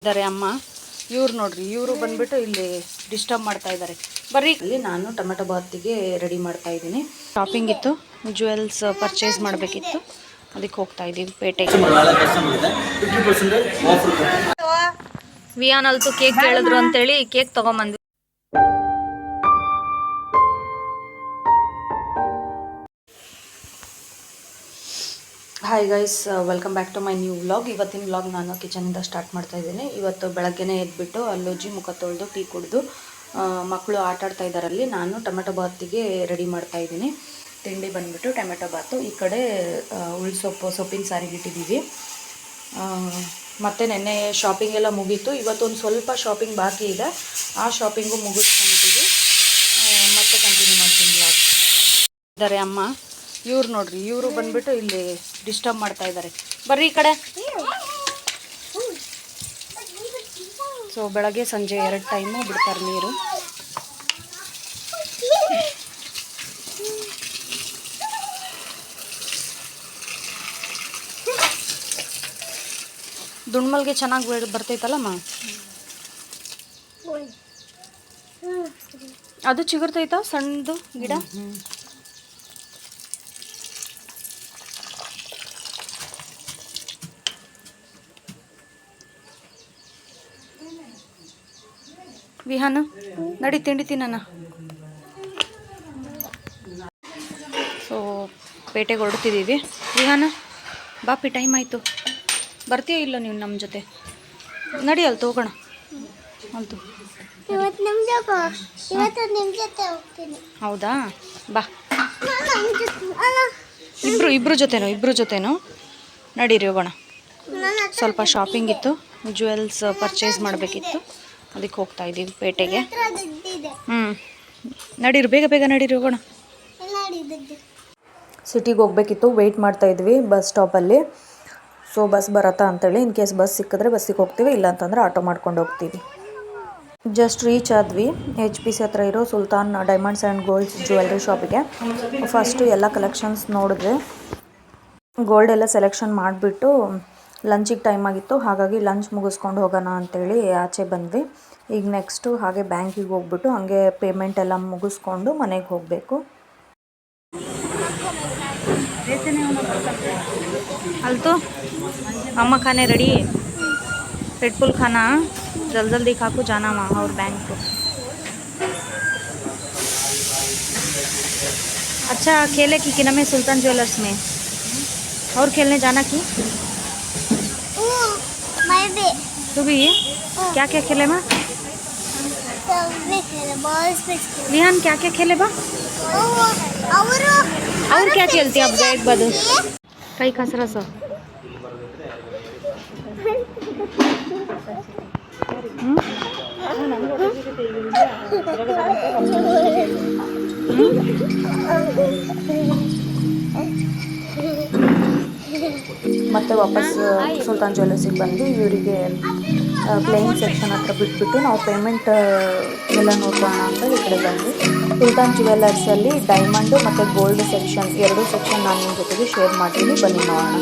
ಇದ್ದಾರೆ ಅಮ್ಮ. ಇವ್ರು ನೋಡ್ರಿ, ಇವರು ಬಂದ್ಬಿಟ್ಟು ಇಲ್ಲಿ ಡಿಸ್ಟರ್ಬ್ ಮಾಡ್ತಾ ಇದ್ದಾರೆ. ಬರ್ರಿ. ಇಲ್ಲಿ ನಾನು ಟೊಮೆಟೊ ಬಾತಿಗೆ ರೆಡಿ ಮಾಡ್ತಾ ಇದ್ದೀನಿ. ಶಾಪಿಂಗ್ ಇತ್ತು, ಜ್ಯುವೆಲ್ಸ್ ಪರ್ಚೇಸ್ ಮಾಡಬೇಕಿತ್ತು, ಅದಕ್ಕೆ ಹೋಗ್ತಾ ಇದ್ದೀವಿ ಪೇಟೆಗೆ. ವಿಯಾನ್ ಅಲ್ತು ಕೇಕ್ ಕೇಳಿದ್ರು ಅಂತೇಳಿ ಕೇಕ್ ತಗೊಂಬಂದ್ವಿ. Hi guys, welcome back to my new vlog. ಇವತ್ತಿನ ವ್ಲಾಗ್ ನಾನು ಕಿಚನಿಂದ ಸ್ಟಾರ್ಟ್ ಮಾಡ್ತಾ ಇದ್ದೀನಿ. ಇವತ್ತು ಬೆಳಗ್ಗೆನೇ ಎದ್ಬಿಟ್ಟು ಅಲ್ಲೋಜಿ ಮುಖ ತೊಳೆದು ಟೀ ಕುಡಿದು ಮಕ್ಕಳು ಆಟ ಆಡ್ತಾ ಇದ್ದಾರಲ್ಲಿ. ನಾನು ಟೊಮೆಟೊ ಬಾತಿಗೆ ರೆಡಿ ಮಾಡ್ತಾ ಇದ್ದೀನಿ. ತಿಂಡಿ ಬಂದುಬಿಟ್ಟು ಟೊಮೆಟೊ ಬಾತು. ಈ ಕಡೆ ಸೊಪ್ಪಿನ ಸಾರಿಗೆ ಇಟ್ಟಿದ್ದೀವಿ. ಮತ್ತು ನೆನ್ನೆ ಶಾಪಿಂಗ್ ಎಲ್ಲ ಮುಗೀತು. ಇವತ್ತೊಂದು ಸ್ವಲ್ಪ ಶಾಪಿಂಗ್ ಬಾಕಿ ಇದೆ, ಆ ಶಾಪಿಂಗು ಮುಗಿಸ್ಕೊಂತೀವಿ. ಮತ್ತೆ ಕಂಟಿನ್ಯೂ ಮಾಡ್ತೀನಿ ವ್ಲಾಗ್. ಇದ್ದಾರೆ ಅಮ್ಮ. ಇವ್ರು ನೋಡ್ರಿ, ಇವರು ಬಂದ್ಬಿಟ್ಟು ಇಲ್ಲಿ ಡಿಸ್ಟರ್ಬ್ ಮಾಡ್ತಾ ಇದ್ದಾರೆ. ಬರ್ರಿ ಈ ಕಡೆ. ಸೊ ಬೆಳಗ್ಗೆ ಸಂಜೆ 2 ಟೈಮು ಬಿಡ್ತಾರೆ ನೀರು. ದುಣ್ಮಲ್ಗೆ ಚೆನ್ನಾಗಿ ಬರ್ತೈತಲ್ಲಮ್ಮ. ಅದು ಚಿಗುರ್ತೈತ ಸಣ್ಣದು ಗಿಡ. ವಿಹಾನ ನಡಿ ತಿಂಡಿ ತಿನ್ನೋಣ. ಸೊ ಪೇಟೆಗೆ ಹೊರಡ್ತಿದ್ದೀವಿ. ವಿಹಾನ ಬಾಪಿ, ಟೈಮ್ ಆಯಿತು. ಬರ್ತೀಯೋ ಇಲ್ಲ ನೀವು ನಮ್ಮ ಜೊತೆ? ನಡಿ, ಅಲ್ಲಿ ಹೋಗೋಣ. ಅಲ್ತು ಹೌದಾ, ಬಾ. ಇಬ್ರು ಜೊತೆನೋ ನಡೀರಿ, ಹೋಗೋಣ. ಸ್ವಲ್ಪ ಶಾಪಿಂಗ್ ಇತ್ತು, ಜ್ಯುವೆಲ್ಸ್ ಪರ್ಚೇಸ್ ಮಾಡಬೇಕಿತ್ತು, ಅದಕ್ಕೆ ಹೋಗ್ತಾ ಇದ್ದೀವಿ ಪೇಟೆಗೆ. ನಡೀರಿ, ಬೇಗ ನಡೀರಿ, ಹೋಗೋಣ. ಸಿಟಿಗೆ ಹೋಗ್ಬೇಕಿತ್ತು, ವೆಯ್ಟ್ ಮಾಡ್ತಾ ಇದ್ವಿ ಬಸ್ ಸ್ಟಾಪಲ್ಲಿ. ಸೊ ಬಸ್ ಬರತ್ತಾ ಅಂತೇಳಿ, ಇನ್ ಕೇಸ್ ಬಸ್ ಸಿಕ್ಕಿದ್ರೆ ಬಸ್ಸಿಗೆ ಹೋಗ್ತೀವಿ, ಇಲ್ಲ ಅಂತಂದರೆ ಆಟೋ ಮಾಡ್ಕೊಂಡು ಹೋಗ್ತೀವಿ. ಜಸ್ಟ್ ರೀಚ್ ಆದ್ವಿ HPC ಹತ್ರ ಇರೋ Sultan diamonds and golds jewellery ಶಾಪಿಗೆ. ಫಸ್ಟು ಎಲ್ಲ ಕಲೆಕ್ಷನ್ಸ್ ನೋಡಿದ್ವಿ. ಗೋಲ್ಡ್ ಎಲ್ಲ ಸೆಲೆಕ್ಷನ್ ಮಾಡಿಬಿಟ್ಟು ಲಂಚಿಗೆ ಟೈಮ್ ಆಗಿತ್ತು, ಹಾಗಾಗಿ ಲಂಚ್ ಮುಗಿಸ್ಕೊಂಡು ಹೋಗೋಣ ಅಂತೇಳಿ ಆಚೆ ಬಂದ್ವಿ. ಈಗ ನೆಕ್ಸ್ಟು ಹಾಗೆ ಬ್ಯಾಂಕಿಗೆ ಹೋಗ್ಬಿಟ್ಟು ಹಾಗೆ ಪೇಮೆಂಟ್ ಎಲ್ಲ ಮುಗಿಸ್ಕೊಂಡು ಮನೆಗೆ ಹೋಗಬೇಕು. ಅಲ್ತು ಅಮ್ಮ ಖಾನೆ ರೆಡಿ, रेड फुल खाना, जल्दी खाको जाना वहाँ और बैंक को. अच्छा खेले कि ना में सुल्तान ज्वेलर्स में और खेलने जाना की? तू भी क्या खेले माँ? विहान क्या खेले बा? और क्या खेलती अब बैग बद कई खसरा सो. ಮತ್ತೆ ವಾಪಸ್ ಸುಲ್ತಾನ್ ಜ್ಯುವೆಲರ್ಸಿಗೆ ಬಂದು ಇವರಿಗೆ ಪ್ಲೇಯಿಂಗ್ ಸೆಕ್ಷನ್ ಹತ್ರ ಬಿಟ್ಬಿಟ್ಟು ನಾವು ಪೇಮೆಂಟ್ ಎಲ್ಲ ನೋಡ್ಕೊಳ್ಳೋಣ ಅಂತ ಈ ಕಡೆ ಬಂದ್ವಿ. ಸುಲ್ತಾನ್ ಜ್ಯುವೆಲರ್ಸಲ್ಲಿ ಡೈಮಂಡು ಮತ್ತು ಗೋಲ್ಡ್ ಸೆಕ್ಷನ್, 2 ಸೆಕ್ಷನ್ ನಾನು ನಿಮ್ಮ ಜೊತೆಗೆ ಶೇರ್ ಮಾಡ್ತೀನಿ, ಬನ್ನಿ ನೋಡೋಣ.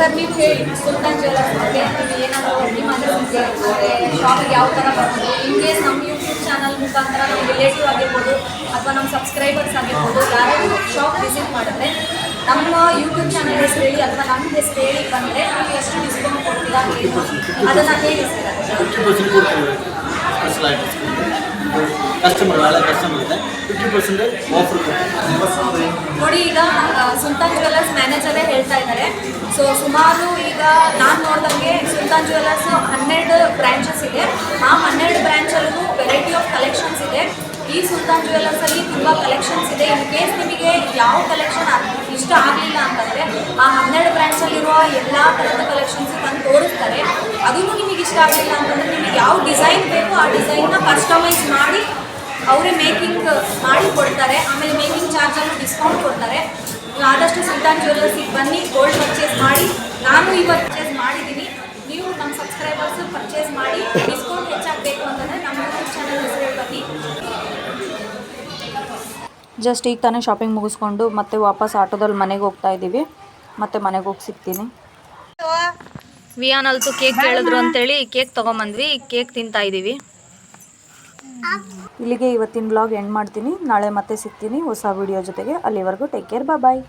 ಸರ್ ನೀವು ಹೇಳಿ ಸುಲ್ತಾನ್ ಜ್ಯುವೆಲ್ಲರ್ಸ್ ಬಗ್ಗೆ ಏನಾದರೂ ನಿಮಗೆ ಶಾಪಿಗೆ ಯಾವ ಥರ ಬರ್ಬೋದು ಇನ್ ಕೇಸ್ ನಮ್ಮ ಯೂಟ್ಯೂಬ್ ಚಾನಲ್ ಮುಖಾಂತರ ನಮ್ಮ ರಿಲೇಟಿವ್ ಆಗಿರ್ಬೋದು ಅಥವಾ ನಮ್ಮ ಸಬ್ಸ್ಕ್ರೈಬರ್ಸ್ ಆಗಿರ್ಬೋದು ಯಾರು ಶಾಪ್ ವಿಸಿಟ್ ಮಾಡಿದ್ರೆ ನಮ್ಮ ಯೂಟ್ಯೂಬ್ ಚಾನಲ್ ಹೆಸರು ಹೇಳಿ ಅಥವಾ ನಮ್ಮ ಹೆಸರು ಹೇಳಿ ಬಂದರೆ ನೀವು ಎಷ್ಟು ಡಿಸ್ಕೌಂಟ್ ಕೊಡ್ತೀರಾ ಏನು ಅದನ್ನು ಹೇಳಿ ಸರ್ ಕಸ್ಟಮರ್ ಒಳ್ಳೆ ಕಸ್ಟಮರ್ ಇದೆ 50% ಆಫರ್ ನೋಡಿ. ಈಗ ಸುಲ್ತಾನ್ ಜ್ಯುವೆಲ್ಲರ್ಸ್ ಮ್ಯಾನೇಜರೇ ಹೇಳ್ತಾ ಇದ್ದಾರೆ. ಸೊ ಸುಮಾರು ಈಗ ನಾನು ನೋಡಿದಂಗೆ ಸುಲ್ತಾನ್ ಜ್ಯುವೆಲ್ಲರ್ಸ್ 12 ಬ್ರ್ಯಾಂಚಸ್ ಇದೆ. ಆ 12 ಬ್ರ್ಯಾಂಚಲ್ಲೂ ವೆರೈಟಿ ಆಫ್ ಕಲೆಕ್ಷನ್ಸ್ ಇದೆ. ಈ ಸುಲ್ತಾನ್ ಜ್ಯುವೆಲ್ಲರ್ಸಲ್ಲಿ ತುಂಬ ಕಲೆಕ್ಷನ್ಸ್ ಇದೆ. ಇನ್ ಕೇಸ್ ನಿಮಗೆ ಯಾವ ಕಲೆಕ್ಷನ್ ಇಷ್ಟ ಆಗಲಿಲ್ಲ ಅಂತಂದರೆ ಆ 12 ಬ್ರ್ಯಾಂಚಲ್ಲಿರುವ ಎಲ್ಲ ಥರದ ಕಲೆಕ್ಷನ್ಸ್ ತಂದು ತೋರಿಸ್ತಾರೆ. ಅದೂ ನಿಮಗೆ ಇಷ್ಟ ಆಗಲಿಲ್ಲ ಅಂತಂದರೆ ನಿಮಗೆ ಯಾವ ಡಿಸೈನ್ ಬೇಕು ಆ ಡಿಸೈನ್ನ ಕಸ್ಟಮೈಸ್ ಮಾಡಿ ಅವರೇ ಮೇಕಿಂಗ್ ಮಾಡಿ ಕೊಡ್ತಾರೆ. ಆಮೇಲೆ ಮೇಕಿಂಗ್ ಚಾರ್ಜಲ್ಲೂ ಡಿಸ್ಕೌಂಟ್ ಕೊಡ್ತಾರೆ. ಆದಷ್ಟು ಸುಲ್ತಾನ್ ಜ್ಯುವೆಲ್ಲರ್ಸಿಗೆ ಬನ್ನಿ, ಗೋಲ್ಡ್ ಪರ್ಚೇಸ್ ಮಾಡಿ. ನಾನು ಇವತ್ತು ಪರ್ಚೇಸ್ ಮಾಡಿದ್ದೀನಿ. ನೀವು ನಮ್ಮ ಸಬ್ಸ್ಕ್ರೈಬರ್ಸ್ ಪರ್ಚೇಸ್ ಮಾಡಿ ಡಿಸ್ಕೌಂಟ್ ಹೆಚ್ಚಾಗಬೇಕು ಅಂತಂದರೆ ನಮ್ಮ ಯೂಟ್ಯೂಬ್ ಚಾನಲ್ ಹೆಸರು ಬನ್ನಿ. ಜಸ್ಟ್ ಈಗ ತಾನೇ ಶಾಪಿಂಗ್ ಮುಗಿಸ್ಕೊಂಡು ಮತ್ತೆ ವಾಪಸ್ ಆಟೋದಲ್ಲಿ ಮನೆಗೆ ಹೋಗ್ತಾ ಇದ್ದೀವಿ. ಮತ್ತೆ ಮನೆಗೆ ಹೋಗಿ ಸಿಗ್ತೀನಿ. ವಿಯಾನಲ್ತು ಕೇಕ್ ಹೇಳಿದ್ರು ಅಂತೇಳಿ ಕೇಕ್ ತೊಗೊಂಬಂದ್ವಿ. ಕೇಕ್ ತಿಂತಾ ಇದ್ದೀವಿ. ಇಲ್ಲಿಗೆ ಇವತ್ತಿನ ಬ್ಲಾಗ್ ಎಂಡ್ ಮಾಡ್ತೀನಿ. ನಾಳೆ ಮತ್ತೆ ಸಿಗ್ತೀನಿ ಹೊಸ ವಿಡಿಯೋ ಜೊತೆಗೆ. ಅಲ್ಲಿವರೆಗೂ ಟೇಕ್ ಕೇರ್, ಬಾಯ್.